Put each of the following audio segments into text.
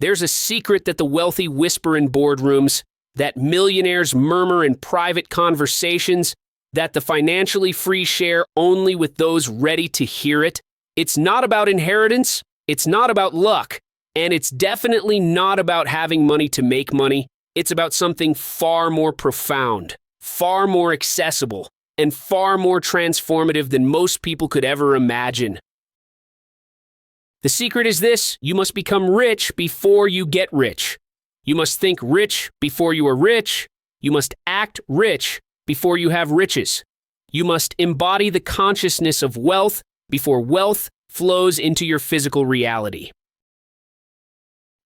There's a secret that the wealthy whisper in boardrooms, that millionaires murmur in private conversations, that the financially free share only with those ready to hear it. It's not about inheritance, it's not about luck, and it's definitely not about having money to make money. It's about something far more profound, far more accessible, and far more transformative than most people could ever imagine. The secret is this: you must become rich before you get rich. You must think rich before you are rich. You must act rich before you have riches. You must embody the consciousness of wealth before wealth flows into your physical reality.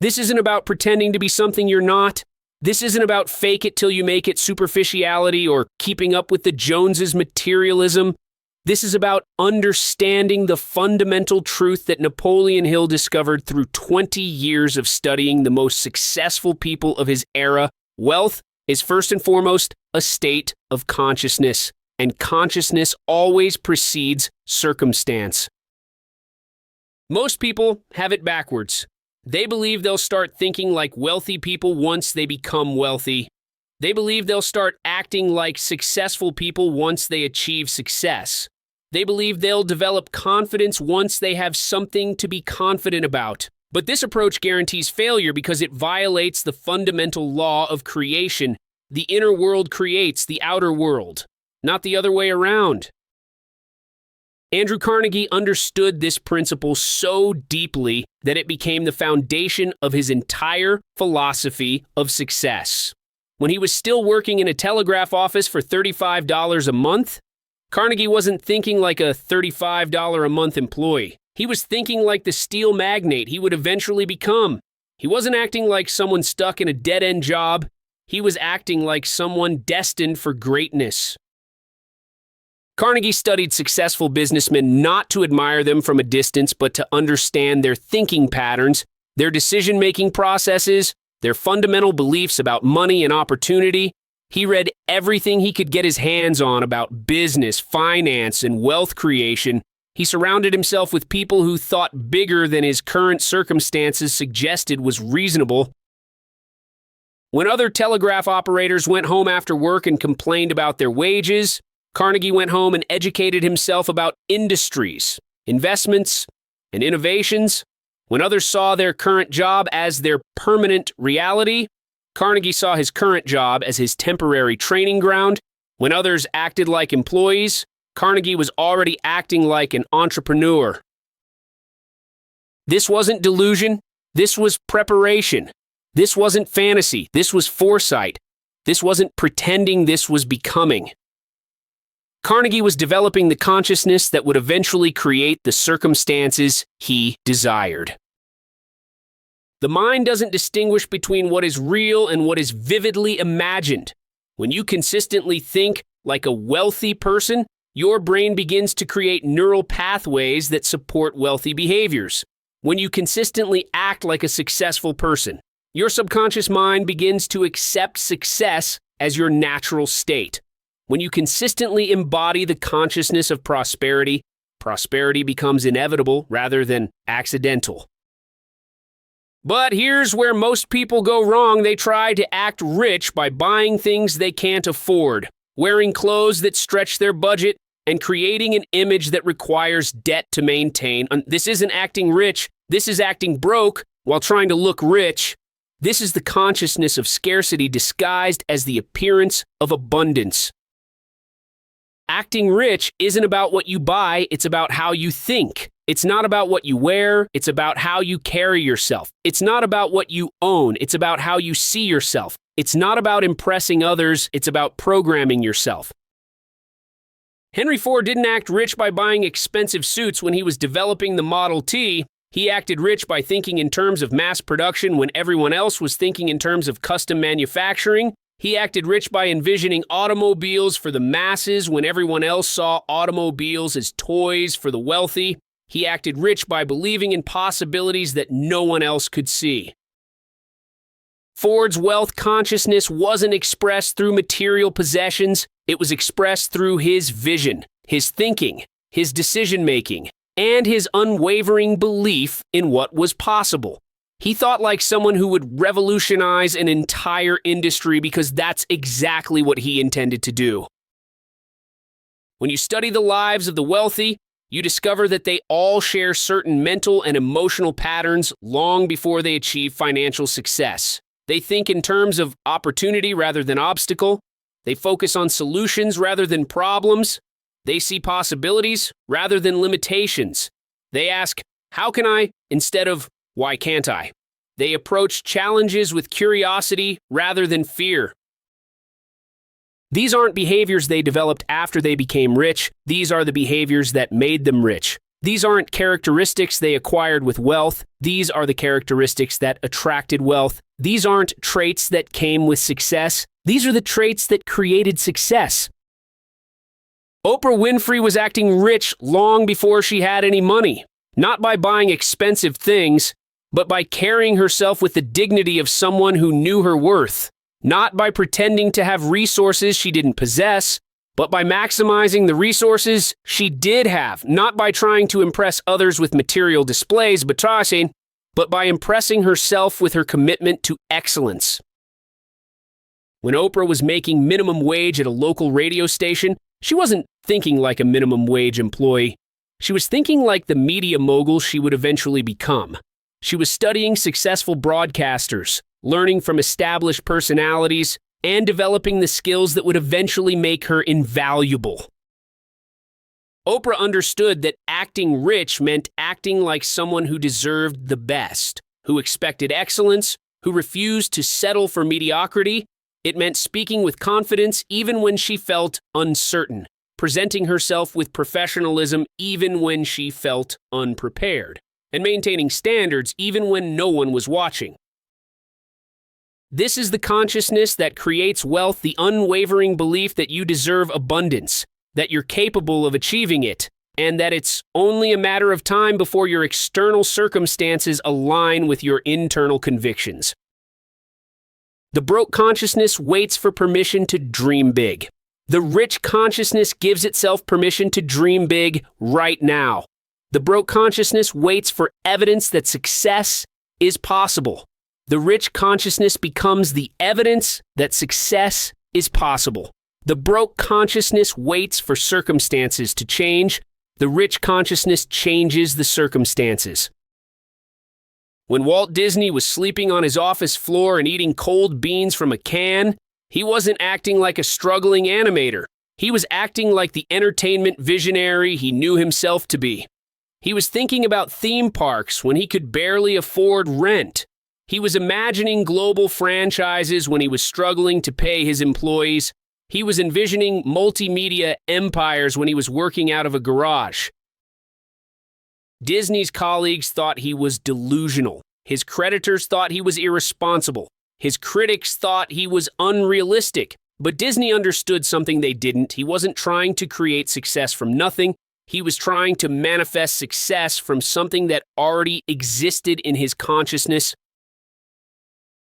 This isn't about pretending to be something you're not. This isn't about fake it till you make it superficiality or keeping up with the Joneses materialism. This is about understanding the fundamental truth that Napoleon Hill discovered through 20 years of studying the most successful people of his era. Wealth is first and foremost a state of consciousness, and consciousness always precedes circumstance. Most people have it backwards. They believe they'll start thinking like wealthy people once they become wealthy. They believe they'll start acting like successful people once they achieve success. They believe they'll develop confidence once they have something to be confident about. But this approach guarantees failure because it violates the fundamental law of creation. The inner world creates the outer world, not the other way around. Andrew Carnegie understood this principle so deeply that it became the foundation of his entire philosophy of success. When he was still working in a telegraph office for $35 a month, Carnegie wasn't thinking like a $35 a month employee. He was thinking like the steel magnate he would eventually become. He wasn't acting like someone stuck in a dead-end job. He was acting like someone destined for greatness. Carnegie studied successful businessmen not to admire them from a distance, but to understand their thinking patterns, their decision-making processes, their fundamental beliefs about money and opportunity. He read everything he could get his hands on about business, finance, and wealth creation. He surrounded himself with people who thought bigger than his current circumstances suggested was reasonable. When other telegraph operators went home after work and complained about their wages, Carnegie went home and educated himself about industries, investments, and innovations. When others saw their current job as their permanent reality, Carnegie saw his current job as his temporary training ground. When others acted like employees, Carnegie was already acting like an entrepreneur. This wasn't delusion. This was preparation. This wasn't fantasy. This was foresight. This wasn't pretending. This was becoming. Carnegie was developing the consciousness that would eventually create the circumstances he desired. The mind doesn't distinguish between what is real and what is vividly imagined. When you consistently think like a wealthy person, your brain begins to create neural pathways that support wealthy behaviors. When you consistently act like a successful person, your subconscious mind begins to accept success as your natural state. When you consistently embody the consciousness of prosperity, prosperity becomes inevitable rather than accidental. But here's where most people go wrong. They try to act rich by buying things they can't afford, wearing clothes that stretch their budget, and creating an image that requires debt to maintain. This isn't acting rich. This is acting broke while trying to look rich. This is the consciousness of scarcity disguised as the appearance of abundance. Acting rich isn't about what you buy, it's about how you think. It's not about what you wear, it's about how you carry yourself. It's not about what you own, it's about how you see yourself. It's not about impressing others, it's about programming yourself. Henry Ford didn't act rich by buying expensive suits when he was developing the Model T. He acted rich by thinking in terms of mass production when everyone else was thinking in terms of custom manufacturing. He acted rich by envisioning automobiles for the masses when everyone else saw automobiles as toys for the wealthy. He acted rich by believing in possibilities that no one else could see. Ford's wealth consciousness wasn't expressed through material possessions. It was expressed through his vision, his thinking, his decision-making, and his unwavering belief in what was possible. He thought like someone who would revolutionize an entire industry because that's exactly what he intended to do. When you study the lives of the wealthy, you discover that they all share certain mental and emotional patterns long before they achieve financial success. They think in terms of opportunity rather than obstacle. They focus on solutions rather than problems. They see possibilities rather than limitations. They ask, "How can I?" instead of "Why can't I?" They approach challenges with curiosity rather than fear. These aren't behaviors they developed after they became rich. These are the behaviors that made them rich. These aren't characteristics they acquired with wealth. These are the characteristics that attracted wealth. These aren't traits that came with success. These are the traits that created success. Oprah Winfrey was acting rich long before she had any money, not by buying expensive things, but by carrying herself with the dignity of someone who knew her worth, not by pretending to have resources she didn't possess, but by maximizing the resources she did have, not by trying to impress others with material displays, but by impressing herself with her commitment to excellence. When Oprah was making minimum wage at a local radio station, she wasn't thinking like a minimum wage employee. She was thinking like the media mogul she would eventually become. She was studying successful broadcasters, learning from established personalities, and developing the skills that would eventually make her invaluable. Oprah understood that acting rich meant acting like someone who deserved the best, who expected excellence, who refused to settle for mediocrity. It meant speaking with confidence even when she felt uncertain, presenting herself with professionalism even when she felt unprepared, and maintaining standards even when no one was watching. This is the consciousness that creates wealth, the unwavering belief that you deserve abundance, that you're capable of achieving it, and that it's only a matter of time before your external circumstances align with your internal convictions. The broke consciousness waits for permission to dream big. The rich consciousness gives itself permission to dream big right now. The broke consciousness waits for evidence that success is possible. The rich consciousness becomes the evidence that success is possible. The broke consciousness waits for circumstances to change. The rich consciousness changes the circumstances. When Walt Disney was sleeping on his office floor and eating cold beans from a can, he wasn't acting like a struggling animator. He was acting like the entertainment visionary he knew himself to be. He was thinking about theme parks when he could barely afford rent. He was imagining global franchises when he was struggling to pay his employees. He was envisioning multimedia empires when he was working out of a garage. Disney's colleagues thought he was delusional. His creditors thought he was irresponsible. His critics thought he was unrealistic. But Disney understood something they didn't. He wasn't trying to create success from nothing. He was trying to manifest success from something that already existed in his consciousness.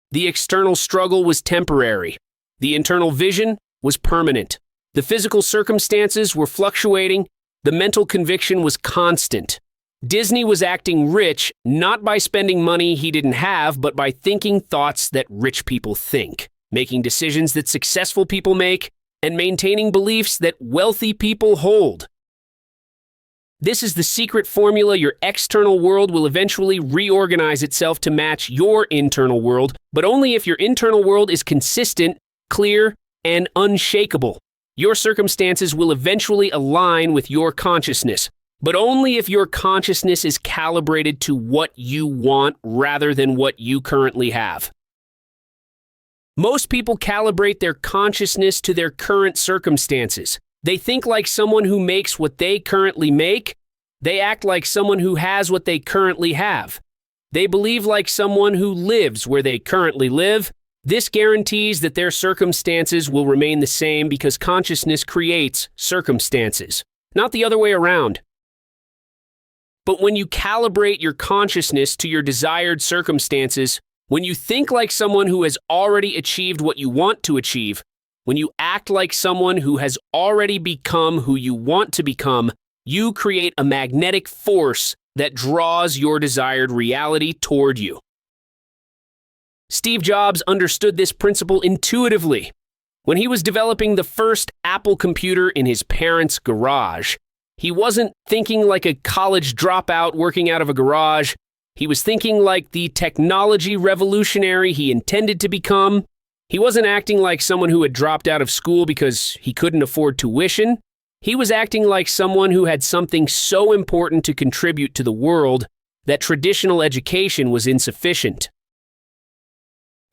The external struggle was temporary. The internal vision was permanent. The physical circumstances were fluctuating. The mental conviction was constant. Disney was acting rich not by spending money he didn't have, but by thinking thoughts that rich people think, making decisions that successful people make, and maintaining beliefs that wealthy people hold. This is the secret formula. Your external world will eventually reorganize itself to match your internal world, but only if your internal world is consistent, clear, and unshakable. Your circumstances will eventually align with your consciousness, but only if your consciousness is calibrated to what you want rather than what you currently have. Most people calibrate their consciousness to their current circumstances. They think like someone who makes what they currently make. They act like someone who has what they currently have. They believe like someone who lives where they currently live. This guarantees that their circumstances will remain the same because consciousness creates circumstances, not the other way around. But when you calibrate your consciousness to your desired circumstances, when you think like someone who has already achieved what you want to achieve, when you act like someone who has already become who you want to become, you create a magnetic force that draws your desired reality toward you. Steve Jobs understood this principle intuitively. When he was developing the first Apple computer in his parents' garage, he wasn't thinking like a college dropout working out of a garage. He was thinking like the technology revolutionary he intended to become. He wasn't acting like someone who had dropped out of school because he couldn't afford tuition. He was acting like someone who had something so important to contribute to the world that traditional education was insufficient.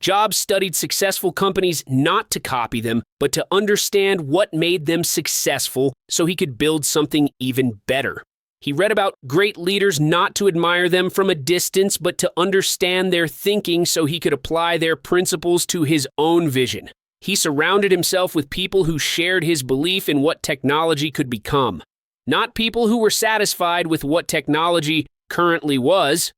Jobs studied successful companies not to copy them, but to understand what made them successful so he could build something even better. He read about great leaders not to admire them from a distance, but to understand their thinking so he could apply their principles to his own vision. He surrounded himself with people who shared his belief in what technology could become, not people who were satisfied with what technology currently was.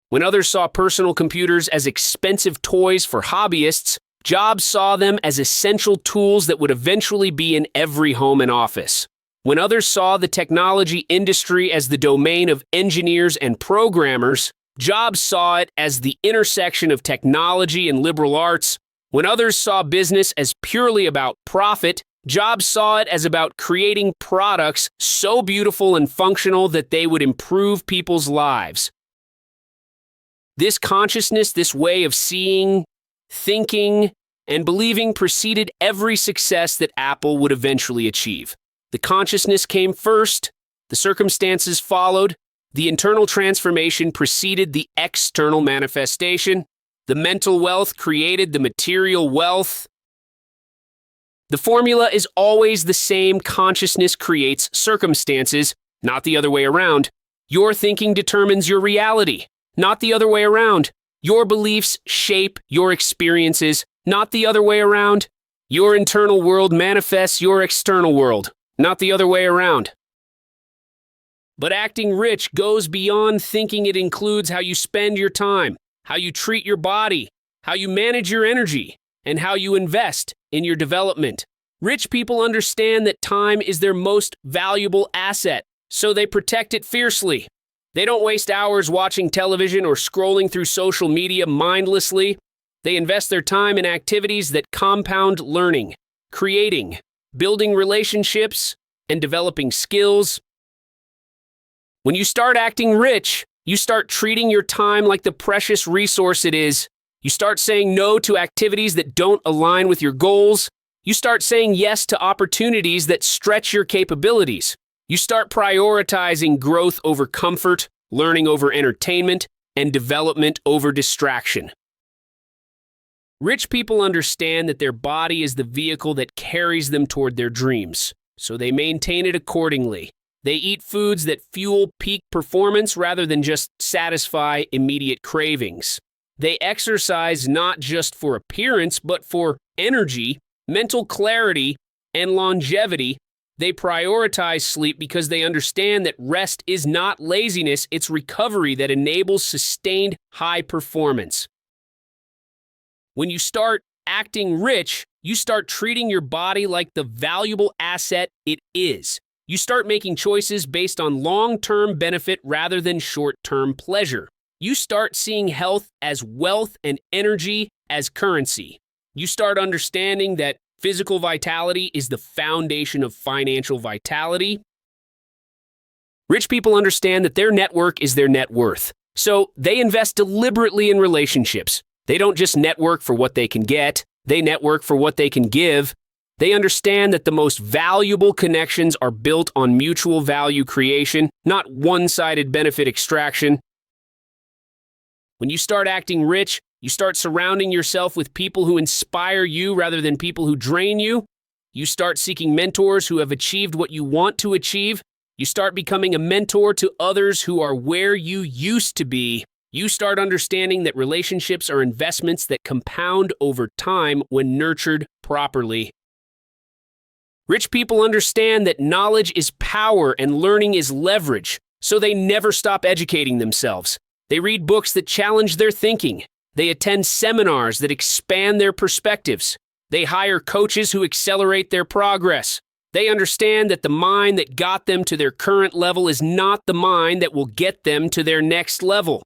When others saw personal computers as expensive toys for hobbyists, Jobs saw them as essential tools that would eventually be in every home and office. When others saw the technology industry as the domain of engineers and programmers, Jobs saw it as the intersection of technology and liberal arts. When others saw business as purely about profit, Jobs saw it as about creating products so beautiful and functional that they would improve people's lives. This consciousness, this way of seeing, thinking, and believing preceded every success that Apple would eventually achieve. The consciousness came first, the circumstances followed, the internal transformation preceded the external manifestation, the mental wealth created the material wealth. The formula is always the same: consciousness creates circumstances, not the other way around. Your thinking determines your reality, not the other way around. Your beliefs shape your experiences, not the other way around. Your internal world manifests your external world, not the other way around. But acting rich goes beyond thinking. It includes how you spend your time, how you treat your body, how you manage your energy, and how you invest in your development. Rich people understand that time is their most valuable asset, so they protect it fiercely. They don't waste hours watching television or scrolling through social media mindlessly. They invest their time in activities that compound learning, creating, building relationships, and developing skills. When you start acting rich, you start treating your time like the precious resource it is. You start saying no to activities that don't align with your goals. You start saying yes to opportunities that stretch your capabilities. You start prioritizing growth over comfort, learning over entertainment, and development over distraction. Rich people understand that their body is the vehicle that carries them toward their dreams, so they maintain it accordingly. They eat foods that fuel peak performance rather than just satisfy immediate cravings. They exercise not just for appearance, but for energy, mental clarity, and longevity. They prioritize sleep because they understand that rest is not laziness, it's recovery that enables sustained high performance. When you start acting rich, you start treating your body like the valuable asset it is. You start making choices based on long-term benefit rather than short-term pleasure. You start seeing health as wealth and energy as currency. You start understanding that physical vitality is the foundation of financial vitality. Rich people understand that their network is their net worth, so they invest deliberately in relationships. They don't just network for what they can get, they network for what they can give. They understand that the most valuable connections are built on mutual value creation, not one-sided benefit extraction. When you start acting rich, you start surrounding yourself with people who inspire you rather than people who drain you. You start seeking mentors who have achieved what you want to achieve. You start becoming a mentor to others who are where you used to be. You start understanding that relationships are investments that compound over time when nurtured properly. Rich people understand that knowledge is power and learning is leverage, so they never stop educating themselves. They read books that challenge their thinking. They attend seminars that expand their perspectives. They hire coaches who accelerate their progress. They understand that the mind that got them to their current level is not the mind that will get them to their next level.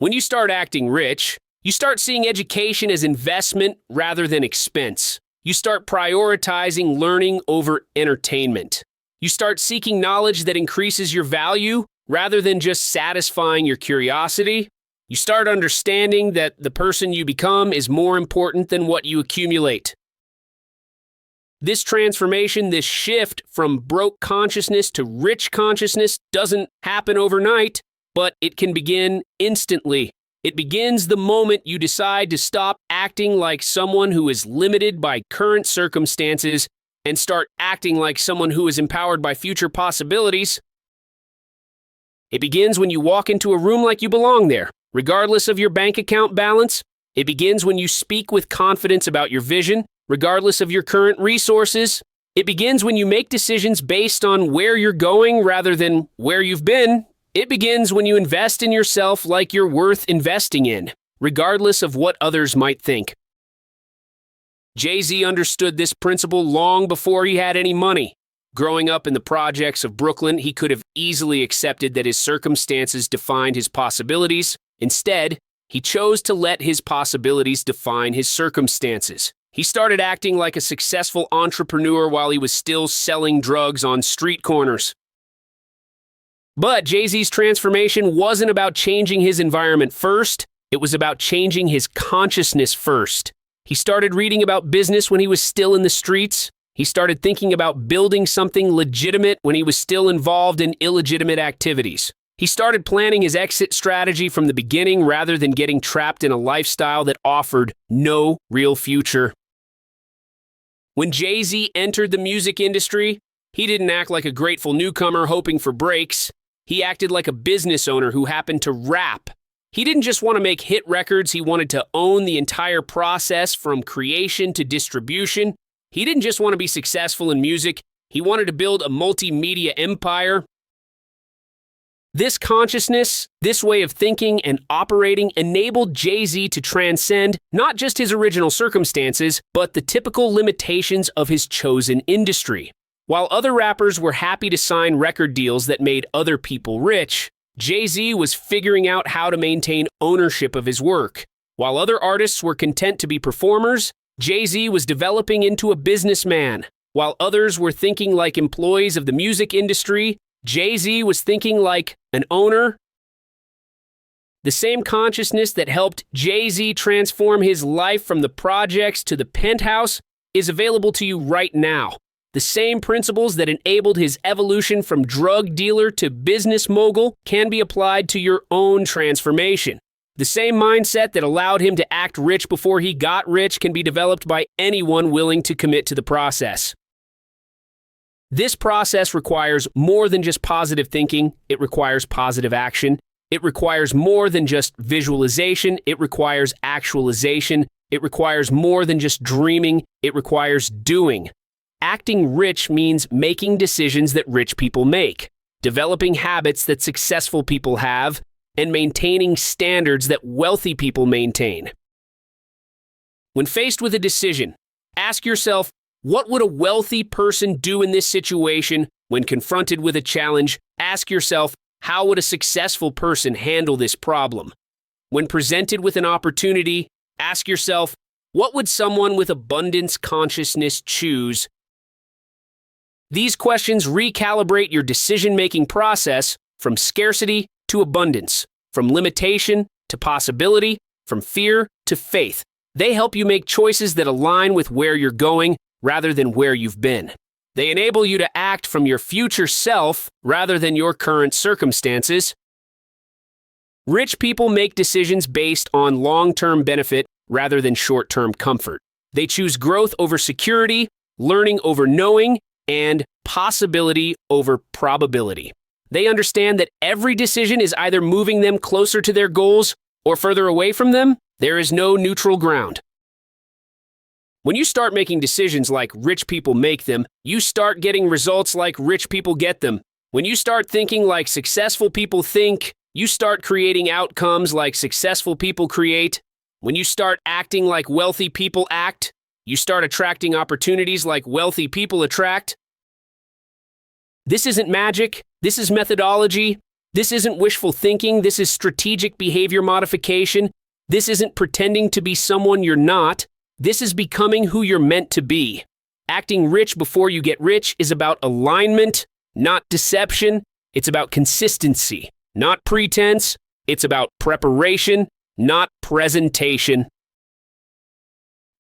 When you start acting rich, you start seeing education as investment rather than expense. You start prioritizing learning over entertainment. You start seeking knowledge that increases your value rather than just satisfying your curiosity. You start understanding that the person you become is more important than what you accumulate. This transformation, this shift from broke consciousness to rich consciousness doesn't happen overnight, but it can begin instantly. It begins the moment you decide to stop acting like someone who is limited by current circumstances and start acting like someone who is empowered by future possibilities. It begins when you walk into a room like you belong there, regardless of your bank account balance. It begins when you speak with confidence about your vision, regardless of your current resources. It begins when you make decisions based on where you're going rather than where you've been. It begins when you invest in yourself like you're worth investing in, regardless of what others might think. Jay-Z understood this principle long before he had any money. Growing up in the projects of Brooklyn, he could have easily accepted that his circumstances defined his possibilities. Instead, he chose to let his possibilities define his circumstances. He started acting like a successful entrepreneur while he was still selling drugs on street corners. But Jay-Z's transformation wasn't about changing his environment first, it was about changing his consciousness first. He started reading about business when he was still in the streets. He started thinking about building something legitimate when he was still involved in illegitimate activities. He started planning his exit strategy from the beginning rather than getting trapped in a lifestyle that offered no real future. When Jay-Z entered the music industry, he didn't act like a grateful newcomer hoping for breaks. He acted like a business owner who happened to rap. He didn't just want to make hit records, he wanted to own the entire process from creation to distribution. He didn't just want to be successful in music, he wanted to build a multimedia empire. This consciousness, this way of thinking and operating enabled Jay-Z to transcend not just his original circumstances, but the typical limitations of his chosen industry. While other rappers were happy to sign record deals that made other people rich, Jay-Z was figuring out how to maintain ownership of his work. While other artists were content to be performers, Jay-Z was developing into a businessman. While others were thinking like employees of the music industry, Jay-Z was thinking like an owner. The same consciousness that helped Jay-Z transform his life from the projects to the penthouse is available to you right now. The same principles that enabled his evolution from drug dealer to business mogul can be applied to your own transformation. The same mindset that allowed him to act rich before he got rich can be developed by anyone willing to commit to the process. This process requires more than just positive thinking. It requires positive action. It requires more than just visualization. It requires actualization. It requires more than just dreaming. It requires doing. Acting rich means making decisions that rich people make, developing habits that successful people have, and maintaining standards that wealthy people maintain. When faced with a decision, ask yourself, what would a wealthy person do in this situation? When confronted with a challenge, ask yourself, how would a successful person handle this problem? When presented with an opportunity, ask yourself, what would someone with abundance consciousness choose? These questions recalibrate your decision-making process from scarcity to abundance, from limitation to possibility, from fear to faith. They help you make choices that align with where you're going rather than where you've been. They enable you to act from your future self rather than your current circumstances. Rich people make decisions based on long-term benefit rather than short-term comfort. They choose growth over security, learning over knowing, and possibility over probability. They understand that every decision is either moving them closer to their goals or further away from them. There is no neutral ground. When you start making decisions like rich people make them, you start getting results like rich people get them. When you start thinking like successful people think, you start creating outcomes like successful people create. When you start acting like wealthy people act, you start attracting opportunities like wealthy people attract. This isn't magic, this is methodology. This isn't wishful thinking. This is strategic behavior modification. This isn't pretending to be someone you're not. This is becoming who you're meant to be. Acting rich before you get rich is about alignment, not deception. It's about consistency, not pretense. It's about preparation, not presentation.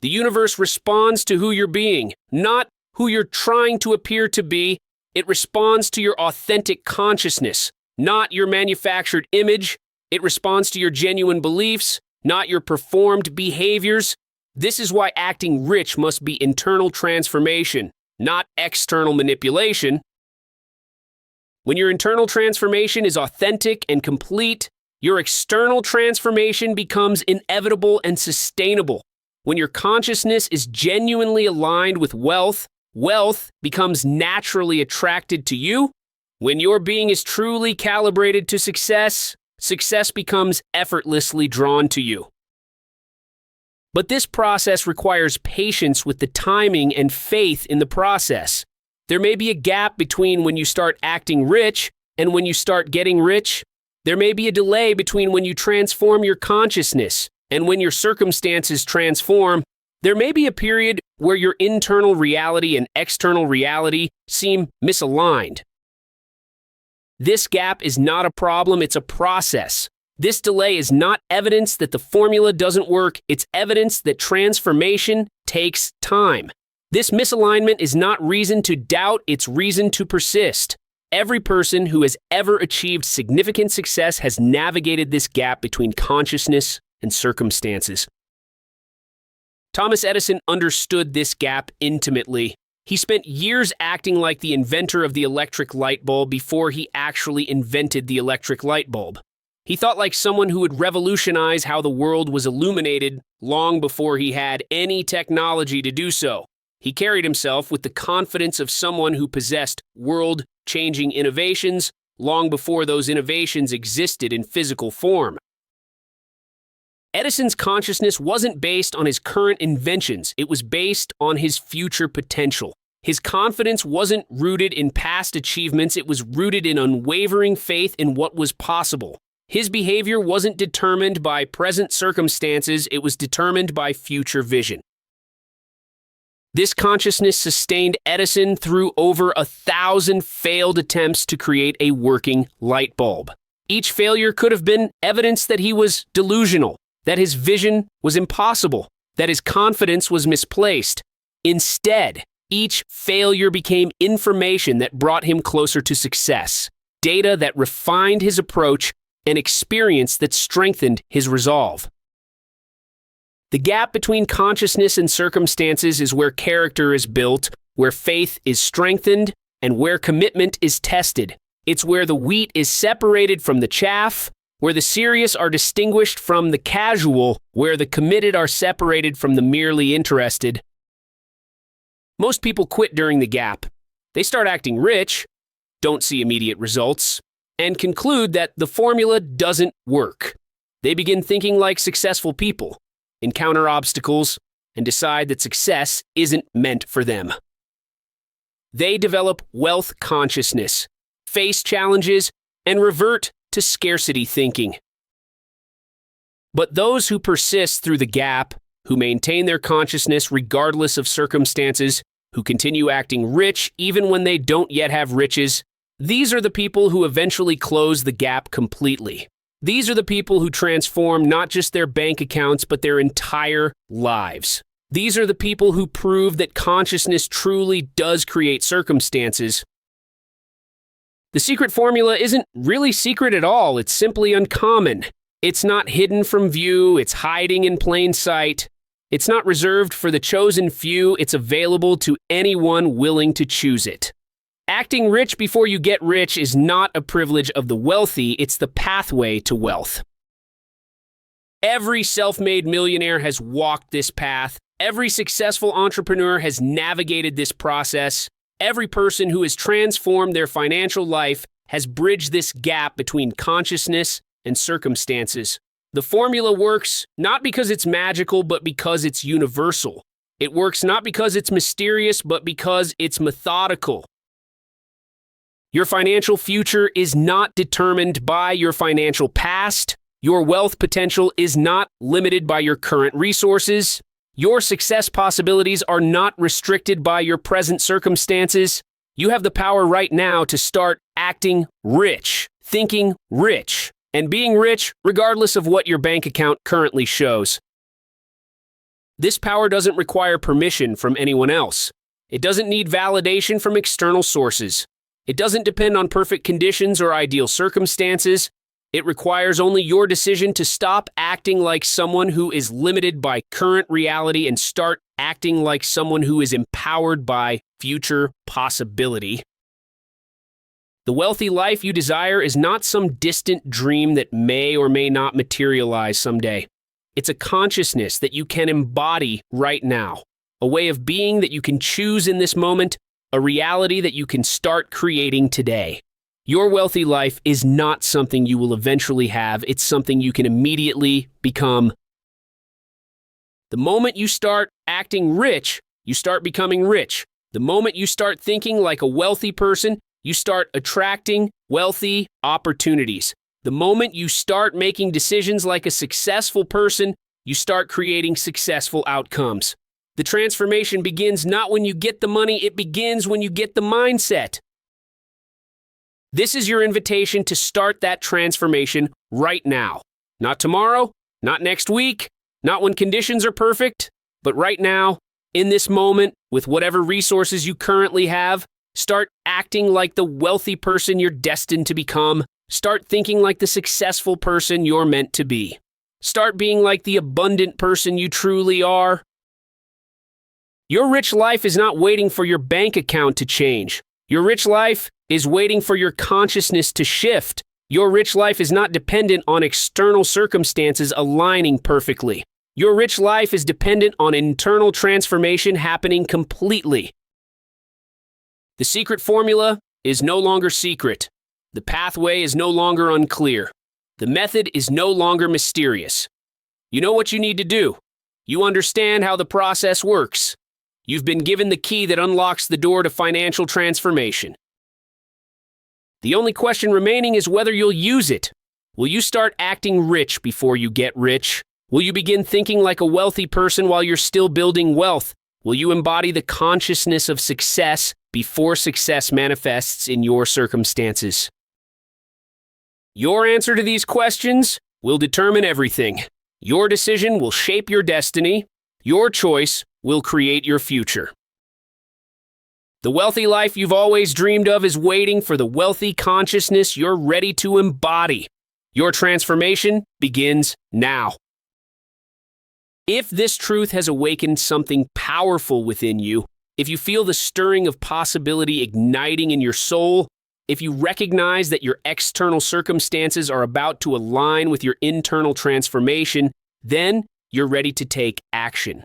The universe responds to who you're being, not who you're trying to appear to be. It responds to your authentic consciousness, not your manufactured image. It responds to your genuine beliefs, not your performed behaviors. This is why acting rich must be internal transformation, not external manipulation. When your internal transformation is authentic and complete, your external transformation becomes inevitable and sustainable. When your consciousness is genuinely aligned with wealth, wealth becomes naturally attracted to you. When your being is truly calibrated to success, success becomes effortlessly drawn to you. But this process requires patience with the timing and faith in the process. There may be a gap between when you start acting rich and when you start getting rich. There may be a delay between when you transform your consciousness and when your circumstances transform. There may be a period where your internal reality and external reality seem misaligned. This gap is not a problem, it's a process. This delay is not evidence that the formula doesn't work, it's evidence that transformation takes time. This misalignment is not reason to doubt, it's reason to persist. Every person who has ever achieved significant success has navigated this gap between consciousness and circumstances. Thomas Edison understood this gap intimately. He spent years acting like the inventor of the electric light bulb before he actually invented the electric light bulb. He thought like someone who would revolutionize how the world was illuminated long before he had any technology to do so. He carried himself with the confidence of someone who possessed world-changing innovations long before those innovations existed in physical form. Edison's consciousness wasn't based on his current inventions, it was based on his future potential. His confidence wasn't rooted in past achievements, it was rooted in unwavering faith in what was possible. His behavior wasn't determined by present circumstances, it was determined by future vision. This consciousness sustained Edison through over 1,000 failed attempts to create a working light bulb. Each failure could have been evidence that he was delusional, that his vision was impossible, that his confidence was misplaced. Instead, each failure became information that brought him closer to success, data that refined his approach, and experience that strengthened his resolve. The gap between consciousness and circumstances is where character is built, where faith is strengthened, and where commitment is tested. It's where the wheat is separated from the chaff, where the serious are distinguished from the casual, where the committed are separated from the merely interested. Most people quit during the gap. They start acting rich, don't see immediate results, and conclude that the formula doesn't work. They begin thinking like successful people, encounter obstacles, and decide that success isn't meant for them. They develop wealth consciousness, face challenges, and revert to scarcity thinking. But those who persist through the gap, who maintain their consciousness regardless of circumstances, who continue acting rich even when they don't yet have riches, these are the people who eventually close the gap completely. These are the people who transform not just their bank accounts, but their entire lives. These are the people who prove that consciousness truly does create circumstances. The secret formula isn't really secret at all, it's simply uncommon. It's not hidden from view, it's hiding in plain sight. It's not reserved for the chosen few, it's available to anyone willing to choose it. Acting rich before you get rich is not a privilege of the wealthy, it's the pathway to wealth. Every self-made millionaire has walked this path. Every successful entrepreneur has navigated this process. Every person who has transformed their financial life has bridged this gap between consciousness and circumstances. The formula works not because it's magical, but because it's universal. It works not because it's mysterious, but because it's methodical. Your financial future is not determined by your financial past. Your wealth potential is not limited by your current resources. Your success possibilities are not restricted by your present circumstances. You have the power right now to start acting rich, thinking rich, and being rich regardless of what your bank account currently shows. This power doesn't require permission from anyone else. It doesn't need validation from external sources. It doesn't depend on perfect conditions or ideal circumstances. It requires only your decision to stop acting like someone who is limited by current reality and start acting like someone who is empowered by future possibility. The wealthy life you desire is not some distant dream that may or may not materialize someday. It's a consciousness that you can embody right now, a way of being that you can choose in this moment, a reality that you can start creating today. Your wealthy life is not something you will eventually have, it's something you can immediately become. The moment you start acting rich, you start becoming rich. The moment you start thinking like a wealthy person, you start attracting wealthy opportunities. The moment you start making decisions like a successful person, you start creating successful outcomes. The transformation begins not when you get the money, it begins when you get the mindset. This is your invitation to start that transformation right now. Not tomorrow, not next week, not when conditions are perfect, but right now, in this moment, with whatever resources you currently have, start acting like the wealthy person you're destined to become. Start thinking like the successful person you're meant to be. Start being like the abundant person you truly are. Your rich life is not waiting for your bank account to change. Your rich life is waiting for your consciousness to shift. Your rich life is not dependent on external circumstances aligning perfectly. Your rich life is dependent on internal transformation happening completely. The secret formula is no longer secret. The pathway is no longer unclear. The method is no longer mysterious. You know what you need to do. You understand how the process works. You've been given the key that unlocks the door to financial transformation. The only question remaining is whether you'll use it. Will you start acting rich before you get rich? Will you begin thinking like a wealthy person while you're still building wealth? Will you embody the consciousness of success before success manifests in your circumstances? Your answer to these questions will determine everything. Your decision will shape your destiny. Your choice will create your future. The wealthy life you've always dreamed of is waiting for the wealthy consciousness you're ready to embody. Your transformation begins now. If this truth has awakened something powerful within you, if you feel the stirring of possibility igniting in your soul, if you recognize that your external circumstances are about to align with your internal transformation, then you're ready to take action.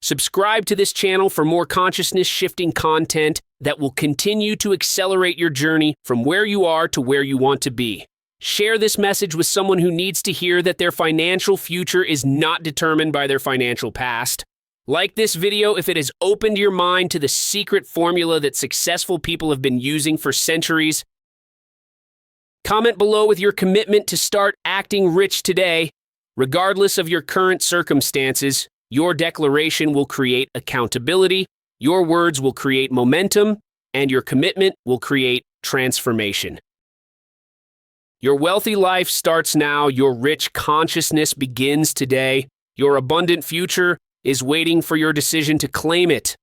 Subscribe to this channel for more consciousness-shifting content that will continue to accelerate your journey from where you are to where you want to be. Share this message with someone who needs to hear that their financial future is not determined by their financial past. Like this video if it has opened your mind to the secret formula that successful people have been using for centuries. Comment below with your commitment to start acting rich today. Regardless of your current circumstances, your declaration will create accountability, your words will create momentum, and your commitment will create transformation. Your wealthy life starts now, your rich consciousness begins today, your abundant future is waiting for your decision to claim it.